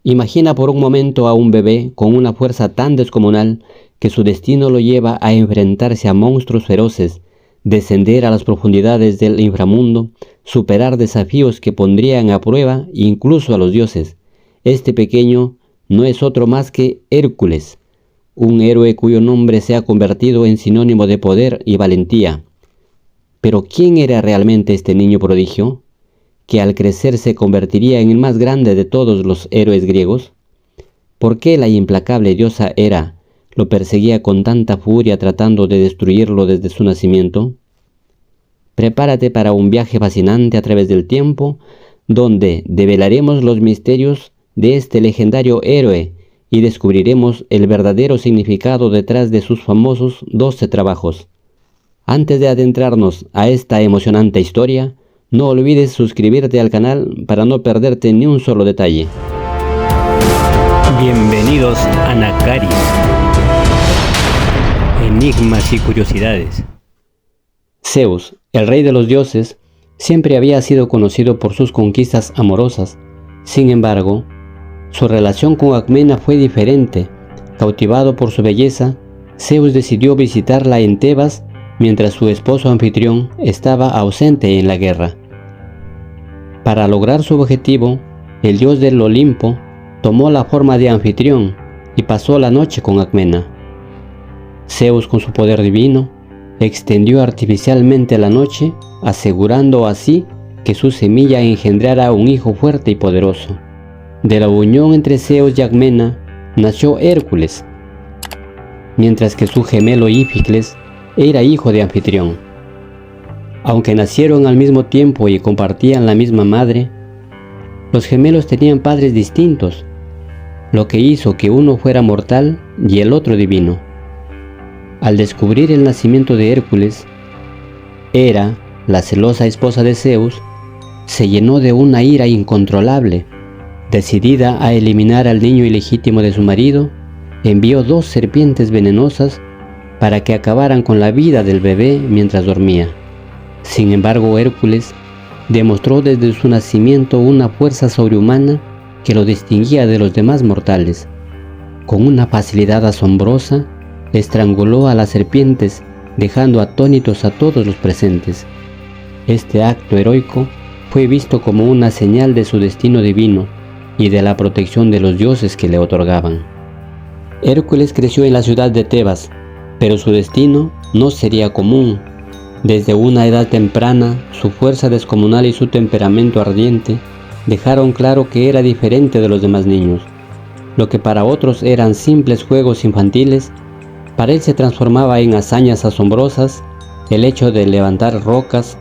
Imagina por un momento a un bebé con una fuerza tan descomunal que su destino lo lleva a enfrentarse a monstruos feroces, descender a las profundidades del inframundo, superar desafíos que pondrían a prueba incluso a los dioses. Este pequeño no es otro más que Hércules, un héroe cuyo nombre se ha convertido en sinónimo de poder y valentía. Pero ¿quién era realmente este niño prodigio, que al crecer se convertiría en el más grande de todos los héroes griegos? ¿Por qué la implacable diosa Hera lo perseguía con tanta furia tratando de destruirlo desde su nacimiento? Prepárate para un viaje fascinante a través del tiempo, donde develaremos los misterios de este legendario héroe y descubriremos el verdadero significado detrás de sus famosos 12 trabajos. Antes de adentrarnos a esta emocionante historia, no olvides suscribirte al canal para no perderte ni un solo detalle. Bienvenidos a Nakaris. Enigmas y curiosidades. Zeus, el rey de los dioses, siempre había sido conocido por sus conquistas amorosas. Sin embargo, su relación con Alcmena fue diferente. Cautivado por su belleza, Zeus decidió visitarla en Tebas mientras su esposo anfitrión estaba ausente en la guerra. Para lograr su objetivo, el dios del Olimpo tomó la forma de anfitrión y pasó la noche con Alcmena. Zeus, con su poder divino, extendió artificialmente la noche, asegurando así que su semilla engendrara un hijo fuerte y poderoso. De la unión entre Zeus y Alcmena nació Hércules, mientras que su gemelo Íficles era hijo de Anfitrión. Aunque nacieron al mismo tiempo y compartían la misma madre, los gemelos tenían padres distintos, lo que hizo que uno fuera mortal y el otro divino. Al descubrir el nacimiento de Hércules, Hera, la celosa esposa de Zeus, se llenó de una ira incontrolable. Decidida a eliminar al niño ilegítimo de su marido, envió 2 serpientes venenosas para que acabaran con la vida del bebé mientras dormía. Sin embargo, Hércules demostró desde su nacimiento una fuerza sobrehumana que lo distinguía de los demás mortales. Con una facilidad asombrosa, estranguló a las serpientes, dejando atónitos a todos los presentes. Este acto heroico fue visto como una señal de su destino divino y de la protección de los dioses que le otorgaban. Hércules creció en la ciudad de Tebas, pero su destino no sería común. Desde una edad temprana, su fuerza descomunal y su temperamento ardiente dejaron claro que era diferente de los demás niños. Lo que para otros eran simples juegos infantiles, para él se transformaba en hazañas asombrosas. El hecho de levantar rocas,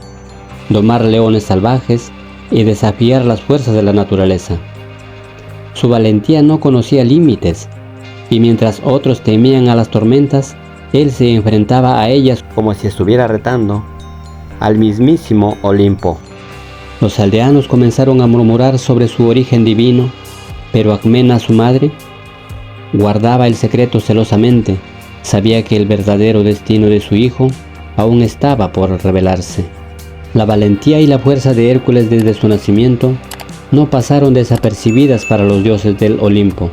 domar leones salvajes y desafiar las fuerzas de la naturaleza. Su valentía no conocía límites, y mientras otros temían a las tormentas, él se enfrentaba a ellas como si estuviera retando al mismísimo Olimpo. Los aldeanos comenzaron a murmurar sobre su origen divino, pero Alcmena, su madre, guardaba el secreto celosamente. Sabía que el verdadero destino de su hijo aún estaba por revelarse. La valentía y la fuerza de Hércules desde su nacimiento no pasaron desapercibidas para los dioses del Olimpo.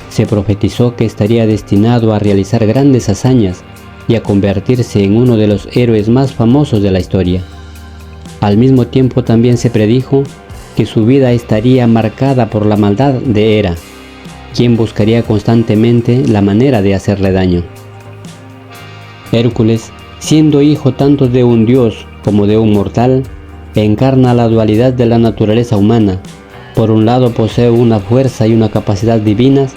Se profetizó que estaría destinado a realizar grandes hazañas y a convertirse en uno de los héroes más famosos de la historia. Al mismo tiempo también se predijo que su vida estaría marcada por la maldad de Hera, quien buscaría constantemente la manera de hacerle daño. Hércules, siendo hijo tanto de un dios como de un mortal, encarna la dualidad de la naturaleza humana. Por un lado posee una fuerza y una capacidad divinas,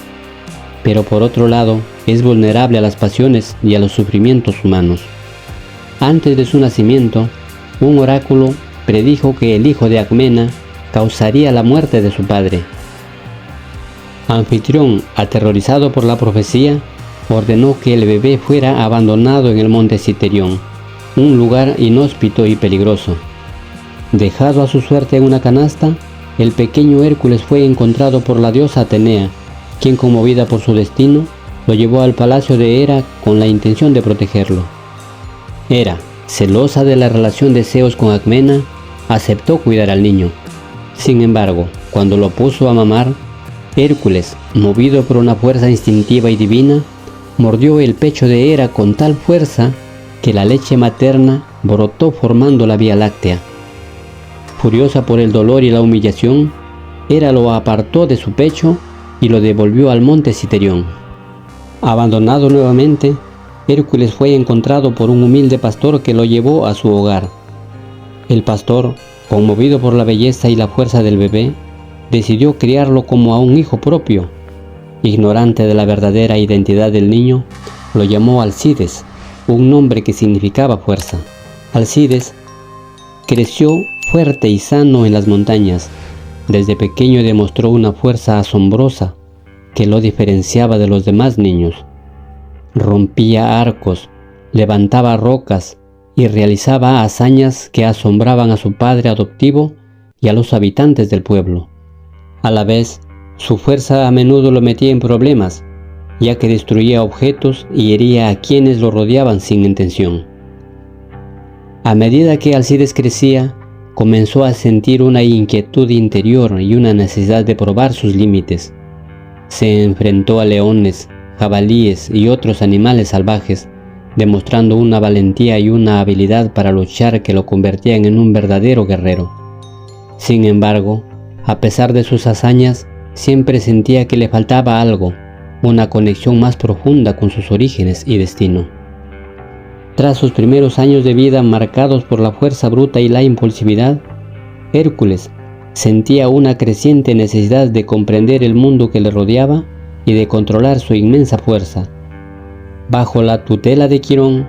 pero por otro lado es vulnerable a las pasiones y a los sufrimientos humanos. Antes de su nacimiento, un oráculo predijo que el hijo de Alcmena causaría la muerte de su padre. Anfitrión, aterrorizado por la profecía, ordenó que el bebé fuera abandonado en el monte Citerión, un lugar inhóspito y peligroso. Dejado a su suerte en una canasta, el pequeño Hércules fue encontrado por la diosa Atenea, quien, conmovida por su destino, lo llevó al palacio de Hera con la intención de protegerlo. Hera, celosa de la relación de Zeus con Alcmena, aceptó cuidar al niño. Sin embargo, cuando lo puso a mamar, Hércules, movido por una fuerza instintiva y divina, mordió el pecho de Hera con tal fuerza que la leche materna brotó formando la Vía Láctea. Furiosa por el dolor y la humillación, Hera lo apartó de su pecho y lo devolvió al monte Citerión. Abandonado nuevamente, Hércules fue encontrado por un humilde pastor que lo llevó a su hogar. El pastor, conmovido por la belleza y la fuerza del bebé, decidió criarlo como a un hijo propio. Ignorante de la verdadera identidad del niño, lo llamó Alcides, un nombre que significaba fuerza. Alcides creció fuerte y sano en las montañas. Desde pequeño demostró una fuerza asombrosa que lo diferenciaba de los demás niños. Rompía arcos, levantaba rocas y realizaba hazañas que asombraban a su padre adoptivo y a los habitantes del pueblo. A la vez, su fuerza a menudo lo metía en problemas, ya que destruía objetos y hería a quienes lo rodeaban sin intención. A medida que Alcides crecía, comenzó a sentir una inquietud interior y una necesidad de probar sus límites. Se enfrentó a leones, jabalíes y otros animales salvajes, demostrando una valentía y una habilidad para luchar que lo convertían en un verdadero guerrero. Sin embargo, a pesar de sus hazañas, siempre sentía que le faltaba algo, una conexión más profunda con sus orígenes y destino. Tras sus primeros años de vida marcados por la fuerza bruta y la impulsividad, Hércules sentía una creciente necesidad de comprender el mundo que le rodeaba y de controlar su inmensa fuerza. Bajo la tutela de Quirón,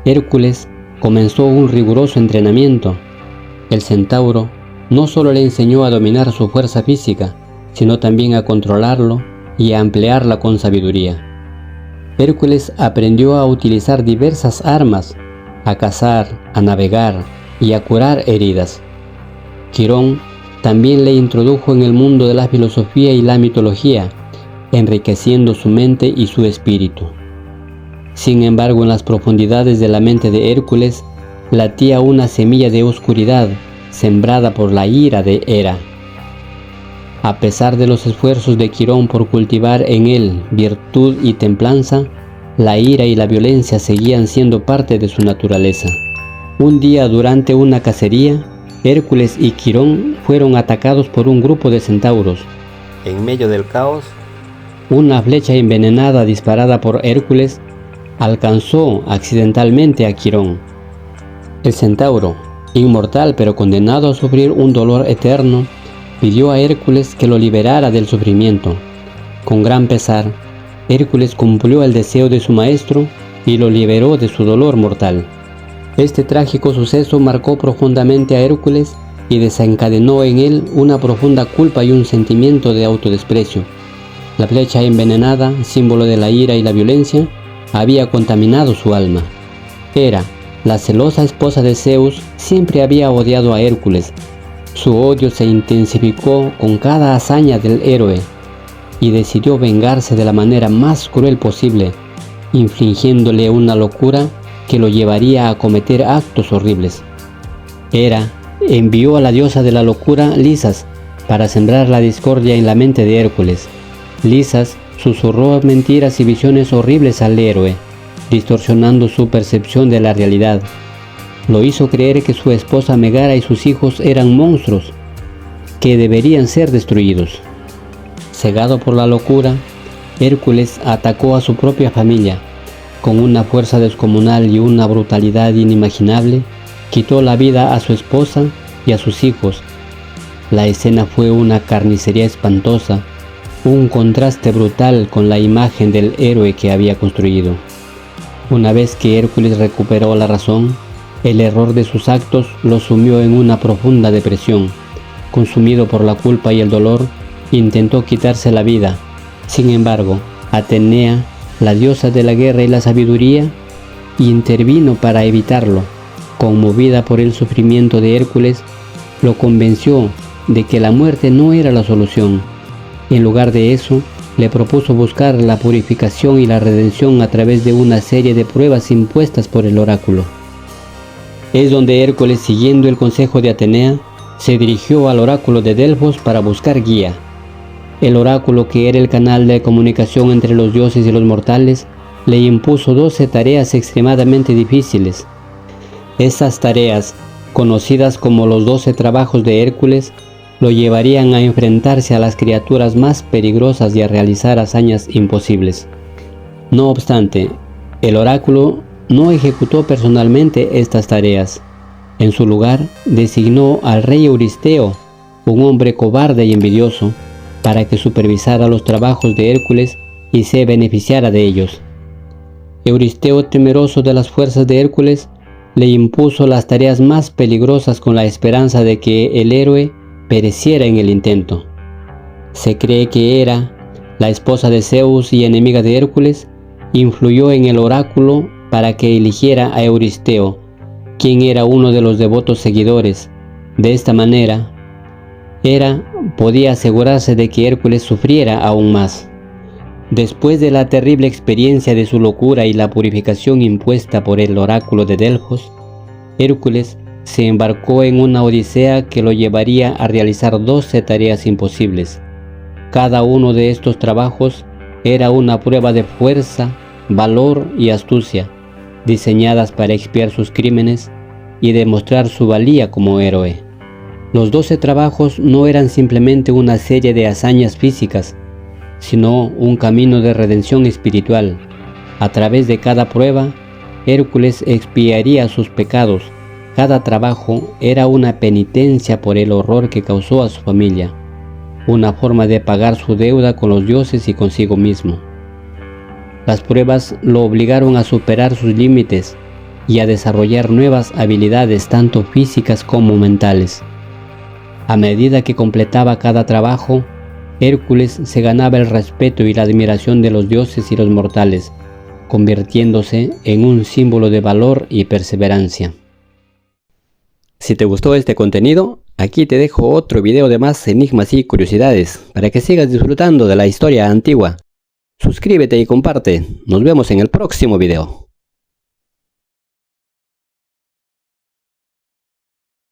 Hércules comenzó un riguroso entrenamiento. El centauro no solo le enseñó a dominar su fuerza física, sino también a controlarlo y a emplearla con sabiduría. Hércules aprendió a utilizar diversas armas, a cazar, a navegar y a curar heridas. Quirón también le introdujo en el mundo de la filosofía y la mitología, enriqueciendo su mente y su espíritu. Sin embargo, en las profundidades de la mente de Hércules latía una semilla de oscuridad sembrada por la ira de Hera. A pesar de los esfuerzos de Quirón por cultivar en él virtud y templanza, la ira y la violencia seguían siendo parte de su naturaleza. Un día, durante una cacería, Hércules y Quirón fueron atacados por un grupo de centauros. En medio del caos, una flecha envenenada disparada por Hércules alcanzó accidentalmente a Quirón. El centauro, inmortal pero condenado a sufrir un dolor eterno, pidió a Hércules que lo liberara del sufrimiento. Con gran pesar, Hércules cumplió el deseo de su maestro y lo liberó de su dolor mortal. Este trágico suceso marcó profundamente a Hércules y desencadenó en él una profunda culpa y un sentimiento de autodesprecio. La flecha envenenada, símbolo de la ira y la violencia, había contaminado su alma. Hera, la celosa esposa de Zeus, siempre había odiado a Hércules. Su odio se intensificó con cada hazaña del héroe y decidió vengarse de la manera más cruel posible, infligiéndole una locura que lo llevaría a cometer actos horribles. Hera envió a la diosa de la locura, Lisas, para sembrar la discordia en la mente de Hércules. Lisas susurró mentiras y visiones horribles al héroe, distorsionando su percepción de la realidad. Lo hizo creer que su esposa Megara y sus hijos eran monstruos, que deberían ser destruidos. Cegado por la locura, Hércules atacó a su propia familia. Con una fuerza descomunal y una brutalidad inimaginable, quitó la vida a su esposa y a sus hijos. La escena fue una carnicería espantosa, un contraste brutal con la imagen del héroe que había construido. Una vez que Hércules recuperó la razón, el error de sus actos lo sumió en una profunda depresión. Consumido por la culpa y el dolor, intentó quitarse la vida. Sin embargo, Atenea, la diosa de la guerra y la sabiduría, intervino para evitarlo. Conmovida por el sufrimiento de Hércules, lo convenció de que la muerte no era la solución. En lugar de eso, le propuso buscar la purificación y la redención a través de una serie de pruebas impuestas por el oráculo. Es donde Hércules, siguiendo el consejo de Atenea, se dirigió al oráculo de Delfos para buscar guía. El oráculo, que era el canal de comunicación entre los dioses y los mortales, le impuso 12 tareas extremadamente difíciles. Estas tareas, conocidas como los 12 trabajos de Hércules, lo llevarían a enfrentarse a las criaturas más peligrosas y a realizar hazañas imposibles. No obstante, el oráculo no ejecutó personalmente estas tareas. En su lugar, designó al rey Euristeo, un hombre cobarde y envidioso, para que supervisara los trabajos de Hércules y se beneficiara de ellos. Euristeo, temeroso de las fuerzas de Hércules, le impuso las tareas más peligrosas con la esperanza de que el héroe pereciera en el intento. Se cree que Hera, la esposa de Zeus y enemiga de Hércules, influyó en el oráculo para que eligiera a Euristeo, quien era uno de los devotos seguidores. De esta manera, Hera podía asegurarse de que Hércules sufriera aún más. Después de la terrible experiencia de su locura y la purificación impuesta por el oráculo de Delfos, Hércules se embarcó en una odisea que lo llevaría a realizar 12 tareas imposibles. Cada uno de estos trabajos era una prueba de fuerza, valor y astucia, diseñadas para expiar sus crímenes y demostrar su valía como héroe. Los 12 trabajos no eran simplemente una serie de hazañas físicas, sino un camino de redención espiritual. A través de cada prueba, Hércules expiaría sus pecados. Cada trabajo era una penitencia por el horror que causó a su familia, una forma de pagar su deuda con los dioses y consigo mismo. Las pruebas lo obligaron a superar sus límites y a desarrollar nuevas habilidades, tanto físicas como mentales. A medida que completaba cada trabajo, Hércules se ganaba el respeto y la admiración de los dioses y los mortales, convirtiéndose en un símbolo de valor y perseverancia. Si te gustó este contenido, aquí te dejo otro video de más enigmas y curiosidades para que sigas disfrutando de la historia antigua. Suscríbete y comparte. Nos vemos en el próximo video.